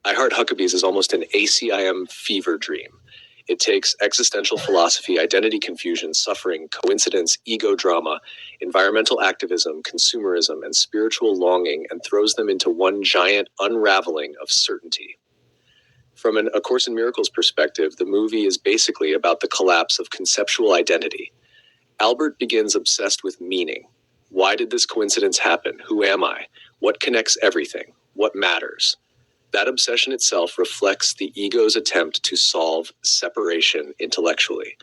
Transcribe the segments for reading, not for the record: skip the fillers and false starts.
I Heart Huckabees is almost an ACIM fever dream. It takes existential philosophy, identity confusion, suffering, coincidence, ego drama, environmental activism, consumerism, and spiritual longing and throws them into one giant unraveling of certainty. From A Course in Miracles perspective, the movie is basically about the collapse of conceptual identity. Albert begins obsessed with meaning. Why did this coincidence happen? Who am I? What connects everything? What matters? That obsession itself reflects the ego's attempt to solve separation intellectually.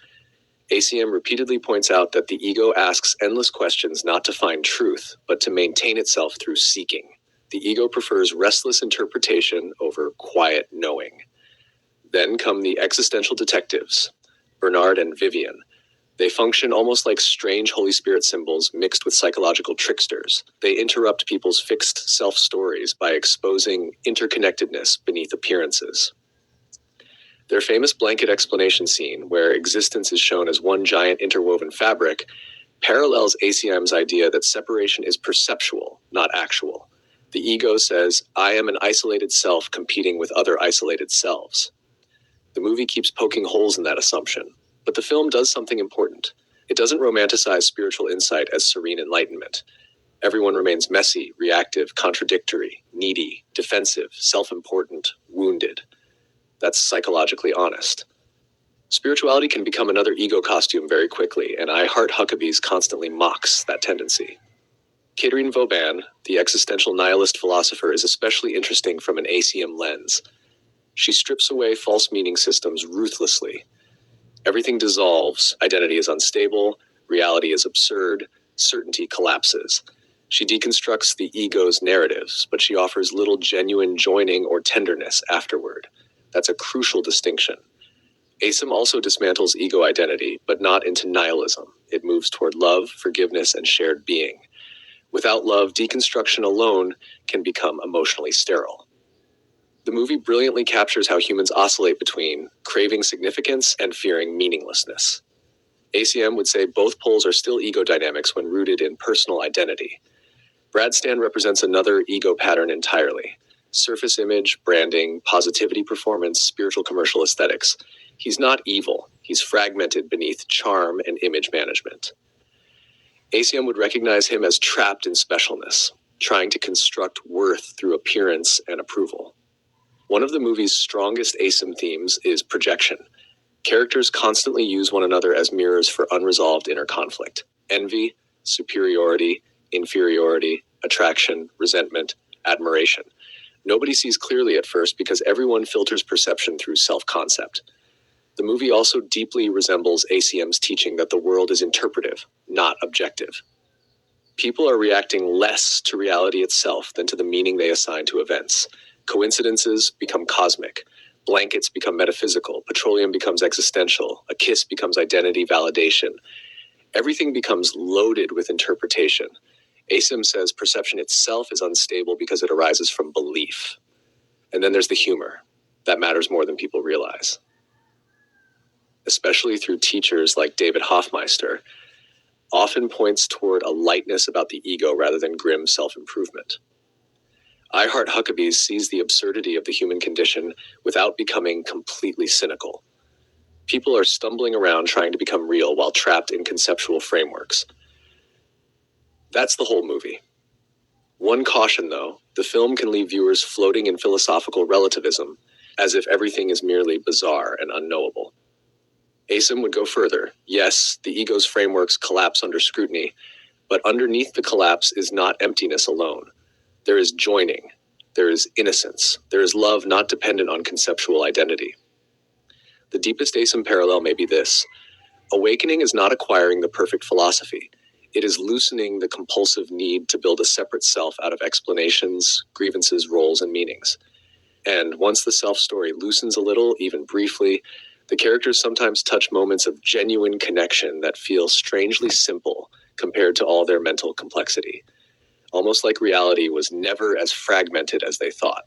ACM repeatedly points out that the ego asks endless questions not to find truth, but to maintain itself through seeking. The ego prefers restless interpretation over quiet knowing. Then come the existential detectives, Bernard and Vivian. They function almost like strange Holy Spirit symbols mixed with psychological tricksters. They interrupt people's fixed self-stories by exposing interconnectedness beneath appearances. Their famous blanket explanation scene, where existence is shown as one giant interwoven fabric, parallels ACM's idea that separation is perceptual, not actual. The ego says, I am an isolated self competing with other isolated selves. The movie keeps poking holes in that assumption. But the film does something important. It doesn't romanticize spiritual insight as serene enlightenment. Everyone remains messy, reactive, contradictory, needy, defensive, self-important, wounded. That's psychologically honest. Spirituality can become another ego costume very quickly, and I Heart Huckabees constantly mocks that tendency. Catherine Vauban, the existential nihilist philosopher, is especially interesting from an ACM lens. She strips away false meaning systems ruthlessly. Everything dissolves, identity is unstable, reality is absurd, certainty collapses. She deconstructs the ego's narratives, but she offers little genuine joining or tenderness afterward. That's a crucial distinction. ACIM also dismantles ego identity, but not into nihilism. It moves toward love, forgiveness, and shared being. Without love, deconstruction alone can become emotionally sterile. The movie brilliantly captures how humans oscillate between craving significance and fearing meaninglessness. ACM would say both poles are still ego dynamics when rooted in personal identity. Brad Stan represents another ego pattern entirely. Surface image, branding, positivity performance, spiritual commercial aesthetics. He's not evil. He's fragmented beneath charm and image management. ACM would recognize him as trapped in specialness, trying to construct worth through appearance and approval. One of the movie's strongest ACIM themes is projection. Characters constantly use one another as mirrors for unresolved inner conflict. Envy, superiority, inferiority, attraction, resentment, admiration. Nobody sees clearly at first because everyone filters perception through self-concept. The movie also deeply resembles ACM's teaching that the world is interpretive, not objective. People are reacting less to reality itself than to the meaning they assign to events. Coincidences become cosmic. Blankets become metaphysical. Petroleum becomes existential. A kiss becomes identity validation. Everything becomes loaded with interpretation. ACIM says perception itself is unstable because it arises from belief. And then there's the humor. That matters more than people realize. Especially through teachers like David Hoffmeister, often points toward a lightness about the ego rather than grim self-improvement. I Heart Huckabees sees the absurdity of the human condition without becoming completely cynical. People are stumbling around trying to become real while trapped in conceptual frameworks. That's the whole movie. One caution, though, the film can leave viewers floating in philosophical relativism, as if everything is merely bizarre and unknowable. ACIM would go further. Yes, the ego's frameworks collapse under scrutiny, but underneath the collapse is not emptiness alone. There is joining. There is innocence. There is love not dependent on conceptual identity. The deepest ACIM parallel may be this. Awakening is not acquiring the perfect philosophy. It is loosening the compulsive need to build a separate self out of explanations, grievances, roles, and meanings. And once the self-story loosens a little, even briefly, the characters sometimes touch moments of genuine connection that feel strangely simple compared to all their mental complexity. Almost like reality was never as fragmented as they thought.